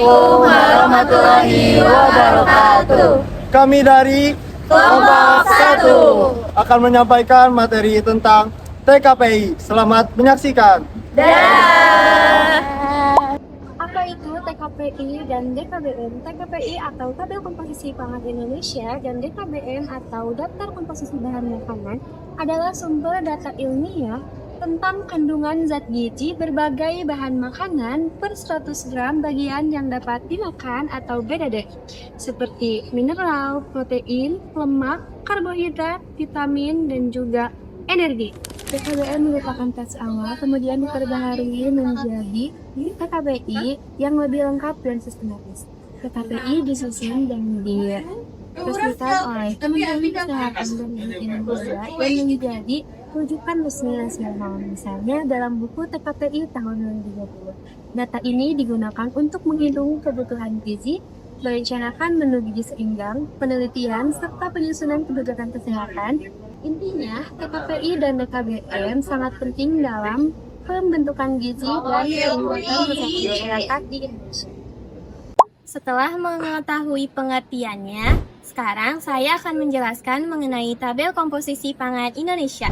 Assalamualaikum warahmatullahi wabarakatuh. Kami dari Kelompok 1 akan menyampaikan materi tentang TKPI. Selamat menyaksikan. Apa itu TKPI dan DKBM? TKPI atau Tabel Komposisi Pangan Indonesia dan DKBM atau Daftar Komposisi Bahan Makanan adalah sumber data ilmiah tentang kandungan zat gizi berbagai bahan makanan per 100 gram bagian yang dapat dimakan atau BDD, seperti mineral, protein, lemak, karbohidrat, vitamin, dan juga energi. TKBM merupakan tes awal, kemudian diperbaharui menjadi TKBI yang lebih lengkap dan sistematis. TKBI disusun dan diresmikan oleh Kementerian Kesehatan dan Indonesia yang menjadi rujukan resmi nasional, misalnya dalam buku TKPI tahun 2020. Data ini digunakan untuk menghitung kebutuhan gizi, merencanakan menu gizi seimbang, penelitian, serta penyusunan kebijakan kesehatan. Intinya, TKPI dan DKBM sangat penting dalam pembentukan gizi dan peningkatan kesehatan masyarakat di Indonesia. Setelah mengetahui pengertiannya, sekarang saya akan menjelaskan mengenai tabel komposisi pangan Indonesia.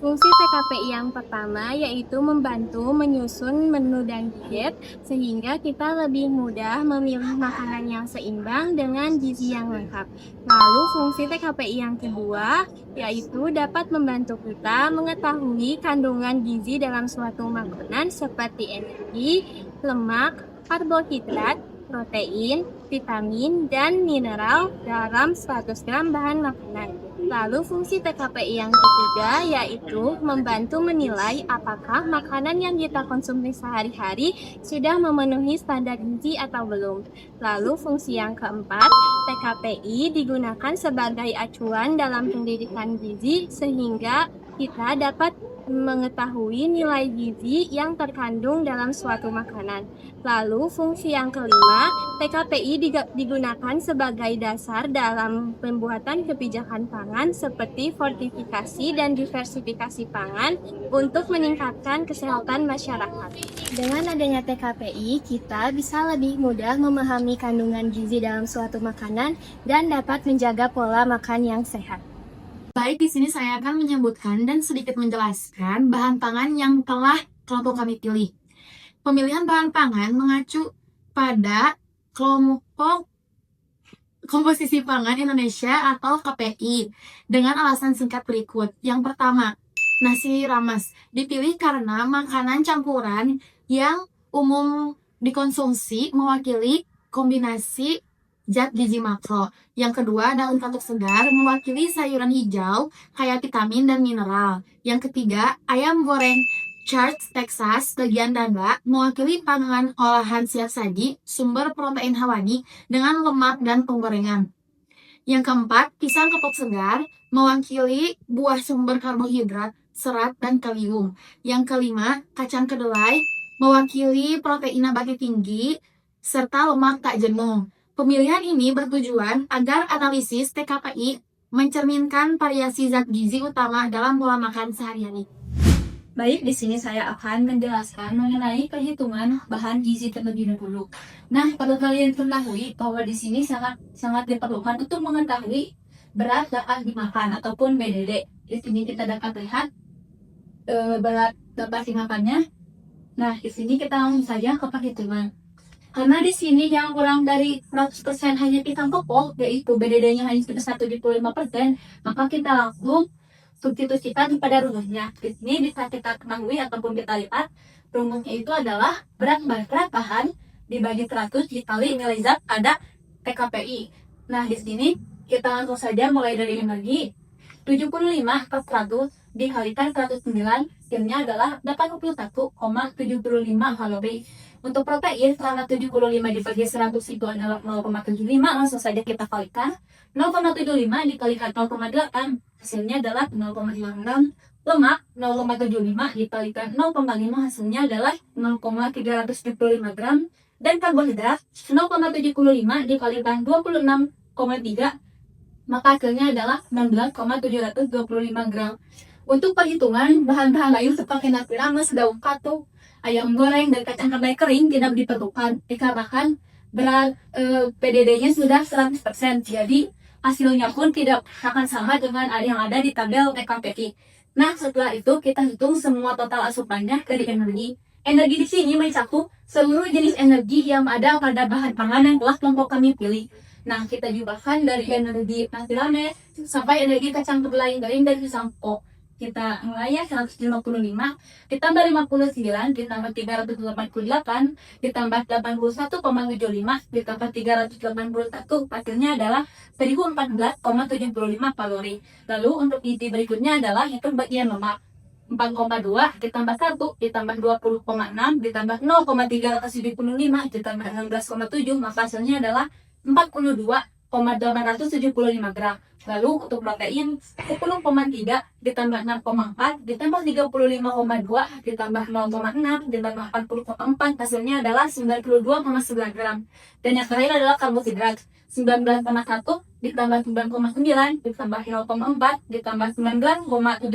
Fungsi TKPI yang pertama yaitu membantu menyusun menu dan diet sehingga kita lebih mudah memilih makanan yang seimbang dengan gizi yang lengkap. Lalu fungsi TKPI yang kedua yaitu dapat membantu kita mengetahui kandungan gizi dalam suatu makanan seperti energi, lemak, karbohidrat, protein, vitamin, dan mineral dalam 100 gram bahan makanan. Lalu fungsi TKPI yang ketiga yaitu membantu menilai apakah makanan yang kita konsumsi sehari-hari sudah memenuhi standar gizi atau belum. Lalu fungsi yang keempat, TKPI digunakan sebagai acuan dalam pendidikan gizi sehingga kita dapat mengetahui nilai gizi yang terkandung dalam suatu makanan. Lalu fungsi yang kelima, TKPI digunakan sebagai dasar dalam pembuatan kebijakan pangan seperti fortifikasi dan diversifikasi pangan untuk meningkatkan kesehatan masyarakat. Dengan adanya TKPI, kita bisa lebih mudah memahami kandungan gizi dalam suatu makanan dan dapat menjaga pola makan yang sehat. Baik, di sini saya akan menyebutkan dan sedikit menjelaskan bahan pangan yang telah kelompok kami pilih. Pemilihan bahan pangan mengacu pada kelompok komposisi pangan Indonesia atau KPI dengan alasan singkat berikut. Yang pertama, nasi rames dipilih karena makanan campuran yang umum dikonsumsi mewakili kombinasi zat gizi makro. Yang kedua, daun katuk segar mewakili sayuran hijau kaya vitamin dan mineral. Yang ketiga, ayam goreng Charles Texas bagian dada mewakili pangan olahan siap saji sumber protein hewani dengan lemak dan penggorengan. Yang keempat, pisang kepok segar mewakili buah sumber karbohidrat, serat, dan kalium. Yang kelima, kacang kedelai mewakili protein nabati tinggi serta lemak tak jenuh. Pemilihan ini bertujuan agar analisis TKPI mencerminkan variasi zat gizi utama dalam pola makan sehari-hari. Baik, di sini saya akan menjelaskan mengenai perhitungan bahan gizi terlebih dahulu. Nah, perlu kalian ketahui bahwa di sini sangat diperlukan untuk mengetahui berat dapat dimakan ataupun BDD. Di sini kita dapat lihat berat dapat dimakannya. Nah, di sini kita langsung saja ke perhitungan. Karena di sini yang kurang dari 100% hanya pisang kepok, yaitu BDD-nya hanya sebesar 75%, maka kita langsung substitusikan pada rumusnya. Di sini bisa kita ketahui ataupun kita lihat, rumusnya itu adalah berat bahan dibagi 100 dikali nilai zat pada TKPI. Nah, di sini kita langsung saja mulai dari energi. 75 per 100 dikalikan 109, hasilnya adalah 81,75 kalori. Untuk protein, karena 75 dibagi 100 itu adalah 0,75, langsung saja kita kalikan. 0,75 dikalikan 0,8, hasilnya adalah 0,56. Lemak, 0,75 dikalikan 0,5, hasilnya adalah 0,375 gram. Dan karbohidrat, 0,75 dikalikan 26,3, maka hasilnya adalah 19,725 gram. Untuk perhitungan, bahan-bahan lain seperti nasi rames, daun katuk, ayam goreng, dan kacang kedelai kering tidak diperlukan dikarenakan berat PDD-nya sudah 100%. Jadi hasilnya pun tidak akan sama dengan yang ada di tabel TKPI. Nah, setelah itu kita hitung semua total asupannya dari energi. Energi di sini mencakup seluruh jenis energi yang ada pada bahan pangan yang telah kelompok kami pilih. Nah, kita jumlahkan dari energi nasi rames sampai energi kacang kedelai garing dan pisangkok. Kita mulai 155, ditambah 59, ditambah 388, ditambah 81,75, ditambah 381, hasilnya adalah 1014,75 kalori. Lalu untuk isi berikutnya adalah hitung bagian lemak. 4,2 ditambah 1 ditambah 20,6 ditambah 0,375 ditambah 16,7, maka hasilnya adalah 42,875 gram. Lalu untuk protein 10,3 ditambah 6,4 ditambah 35,2 ditambah 0,6 ditambah 40,4, hasilnya adalah 92,9 gram. Dan yang terakhir adalah karbohidrat 19,1 ditambah 9,9 ditambah 0,4 ditambah 19,725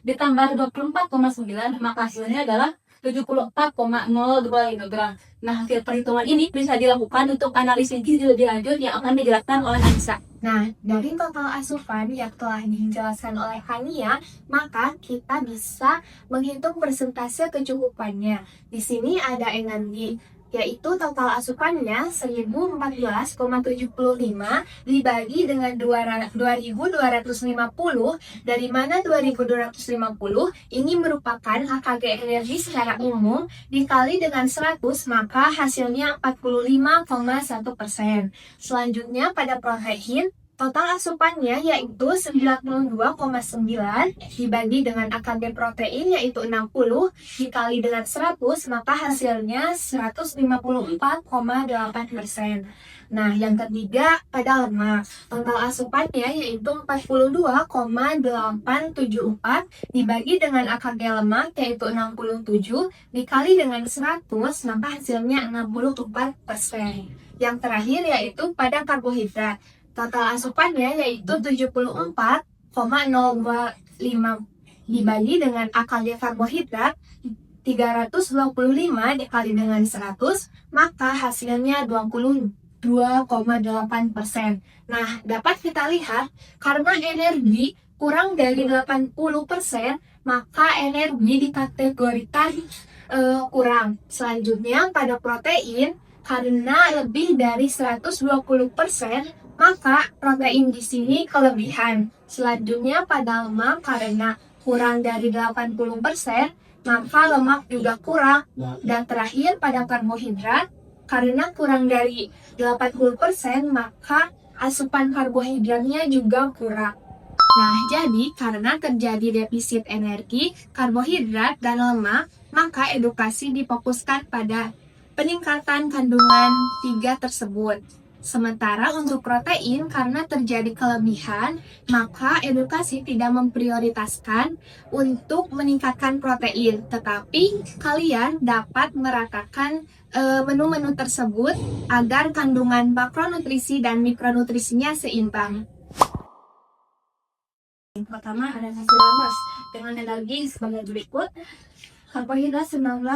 ditambah 24,9, maka hasilnya adalah 74,025 gram. Nah, hasil perhitungan ini bisa dilakukan untuk analisis gizi lebih lanjut yang akan dijelaskan oleh Anissa. Nah, dari total asupan yang telah dijelaskan oleh Hania, maka kita bisa menghitung persentase kecukupannya. Di sini ada energi, yaitu total asupannya 1014,75 dibagi dengan 2250, dari mana 2250 ini merupakan HKG energi secara umum dikali dengan 100, maka hasilnya 45,1%. Selanjutnya pada protein, total asupannya yaitu 92,9 dibagi dengan AKG protein yaitu 60 dikali dengan 100, maka hasilnya 154,8%. Nah, yang ketiga pada lemak, total asupannya yaitu 42,874 dibagi dengan AKG lemak yaitu 67 dikali dengan 100, maka hasilnya 64%. Yang terakhir yaitu pada karbohidrat, total asupannya yaitu 74,025 dibagi dengan AKG karbohidrat 325 dikali dengan 100, maka hasilnya 22,8%. Nah, dapat kita lihat karena energi kurang dari 80%, maka energi dikategorikan kurang. Selanjutnya pada protein, karena lebih dari 120%, maka protein di sini kelebihan. Selanjutnya pada lemak, karena kurang dari 80%, maka lemak juga kurang. Dan terakhir pada karbohidrat, karena kurang dari 80%, maka asupan karbohidratnya juga kurang. Nah, jadi karena terjadi defisit energi, karbohidrat, dan lemak, maka edukasi difokuskan pada peningkatan kandungan tiga tersebut. Sementara untuk protein, karena terjadi kelebihan, maka edukasi tidak memprioritaskan untuk meningkatkan protein. Tetapi kalian dapat meratakan menu-menu tersebut agar kandungan makronutrisi dan mikronutrisinya seimbang. Pertama ada nasi rames dengan energi sebagai berikut. Karbohidrat 19,1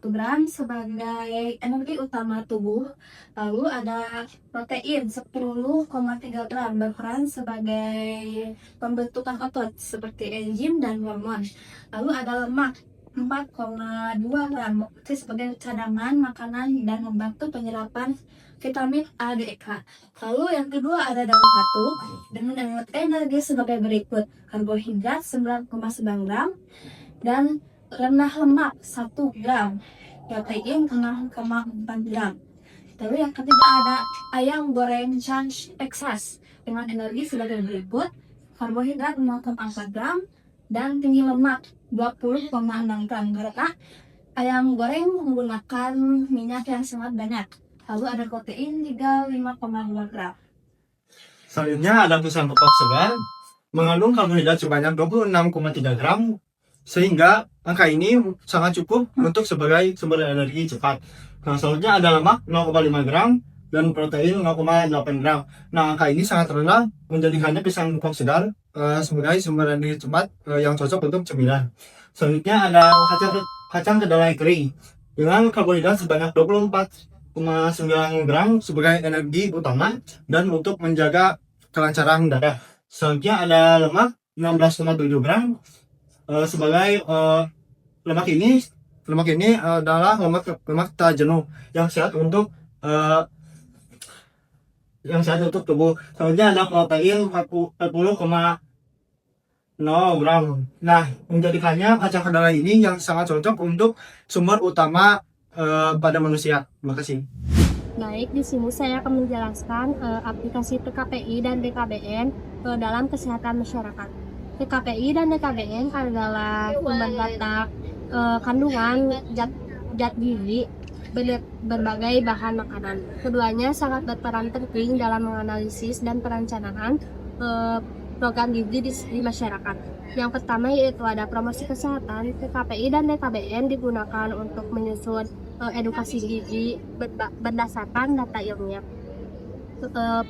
gram sebagai energi utama tubuh. Lalu ada protein 10,3 gram berperan sebagai pembentukan otot seperti enzim dan hormon. Lalu ada lemak 4,2 gram sebagai cadangan makanan dan membantu penyerapan vitamin A, D, E, K. Lalu yang kedua ada daun batu dengan energi sebagai berikut. Karbohidrat 9,9 gram dan rendah lemak 1 gram, protein 6,4 gram. Lalu yang ketiga ada ayam goreng Chunch Texas dengan energi sebagai berikut. Karbohidrat 0,4 gram dan tinggi lemak 20,6 gram, karena ayam goreng menggunakan minyak yang sangat banyak. Lalu ada protein 35,2 gram. Selanjutnya ada pisang kepok segar mengandung karbohidrat sebanyak 26,3 gram, sehingga angka ini sangat cukup untuk sebagai sumber energi cepat. Nah, selanjutnya ada lemak 0,5 gram dan protein 0,8 gram. Nah, angka ini sangat rendah menjadikannya pisang kepok segar sebagai sumber energi cepat yang cocok untuk cemilan. Selanjutnya ada kacang kedelai kering dengan karbohidrat sebanyak 24,5 gram sebagai energi utama dan untuk menjaga kelancaran darah. Selanjutnya ada lemak 16,7 gram sebagai lemak ini adalah lemak tak jenuh yang sehat untuk tubuh. Selanjutnya ada protein 40,0 gram. Nah, menjadikannya kacang kedelai ini yang sangat cocok untuk sumber utama pada manusia. Terima kasih. Baik, di sini saya akan menjelaskan aplikasi PKPI dan DKBN dalam kesehatan masyarakat. PKPI dan DKBN adalah sumber data kandungan zat gizi berbagai bahan makanan. Keduanya sangat berperan penting dalam menganalisis dan perencanaan program gizi di masyarakat. Yang pertama yaitu ada promosi kesehatan. PKPI dan DKBN digunakan untuk menyusun edukasi gizi berdasarkan data ilmiah.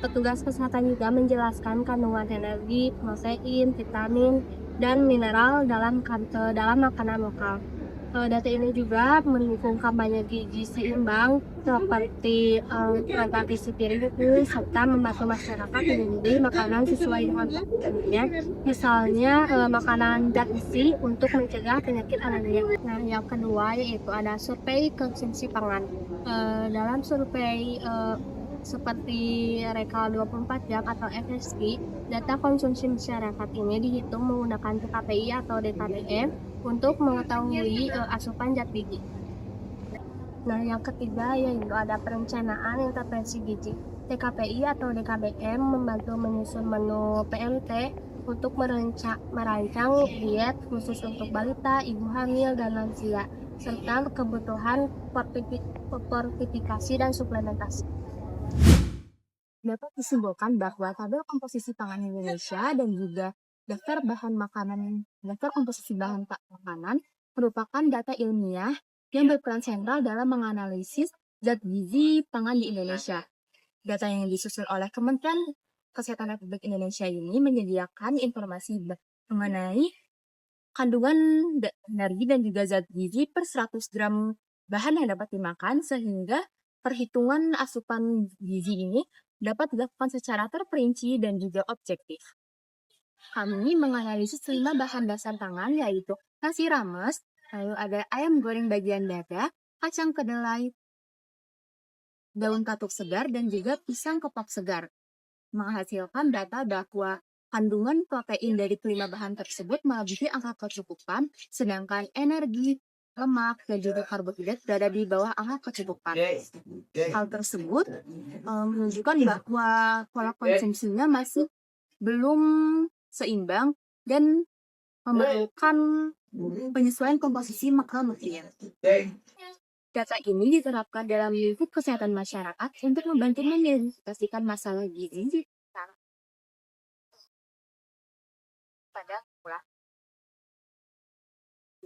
Petugas kesehatan juga menjelaskan kandungan energi, protein, vitamin, dan mineral dalam makanan lokal. Data ini juga mendukung kampanye gizi seimbang seperti transisi piring serta membantu masyarakat memilih makanan sesuai dengan kebutuhannya. Misalnya makanan zat gizi untuk mencegah penyakit anemia. Nah, yang kedua yaitu ada survei konsumsi pangan. Dalam survei seperti Rekal 24 jam atau FSG, data konsumsi masyarakat ini dihitung menggunakan PKPI atau DKBN untuk mengetahui asupan zat gizi. Nah, yang ketiga yaitu ada perencanaan intervensi gizi. PKPI atau DKBM membantu menyusun menu PMT untuk merancang diet khusus untuk balita, ibu hamil, dan lansia, serta kebutuhan fortifikasi dan suplementasi. Dapat disimpulkan bahwa tabel komposisi pangan Indonesia dan juga daftar komposisi bahan makanan merupakan data ilmiah yang berperan sentral dalam menganalisis zat gizi pangan di Indonesia. Data yang disusun oleh Kementerian Kesehatan Republik Indonesia ini menyediakan informasi mengenai kandungan energi dan juga zat gizi per 100 gram bahan yang dapat dimakan, sehingga perhitungan asupan gizi ini dapat dilakukan secara terperinci dan juga objektif. Kami menganalisis 5 bahan dasar pangan, yaitu nasi rames, lalu ada ayam goreng bagian dada, kacang kedelai, daun katuk segar, dan juga pisang kepok segar. Menghasilkan data bahwa kandungan protein dari 5 bahan tersebut melebihi angka kecukupan, sedangkan energi, lemak, dan juga karbohidrat berada di bawah angka kecukupan. Hal tersebut menunjukkan bahwa pola konsumsinya masih belum seimbang dan memerlukan penyesuaian komposisi makronutrien. Data ini diterapkan dalam lingkup kesehatan masyarakat untuk membantu mengidentifikasikan masalah gizi pada populasi.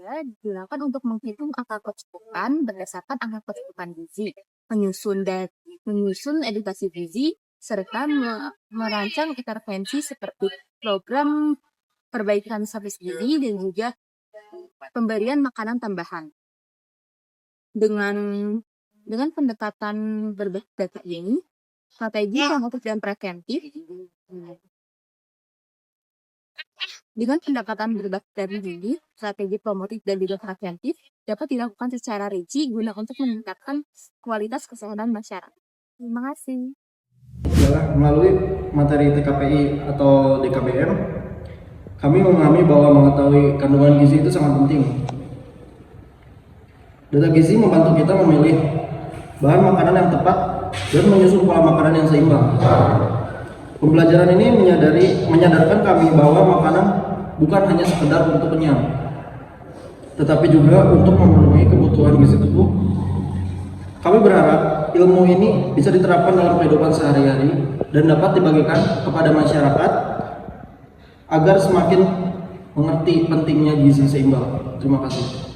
Digunakan untuk menghitung angka kecukupan berdasarkan angka kecukupan gizi, menyusun edukasi gizi, serta merancang intervensi seperti program perbaikan status gizi dan juga pemberian makanan tambahan. Dengan pendekatan berbasis data ini, strategi promotif dan preventif dapat dilakukan secara rinci guna untuk meningkatkan kualitas kesehatan masyarakat. Terima kasih. Melalui materi TKPI atau DKBM, kami memahami bahwa mengetahui kandungan gizi itu sangat penting. Data gizi membantu kita memilih bahan makanan yang tepat dan menyusun pola makanan yang seimbang. Pembelajaran ini menyadarkan kami bahwa makanan bukan hanya sekedar untuk kenyang, tetapi juga untuk memenuhi kebutuhan gizi tubuh. Kami berharap ilmu ini bisa diterapkan dalam kehidupan sehari-hari dan dapat dibagikan kepada masyarakat agar semakin mengerti pentingnya gizi seimbang. Terima kasih.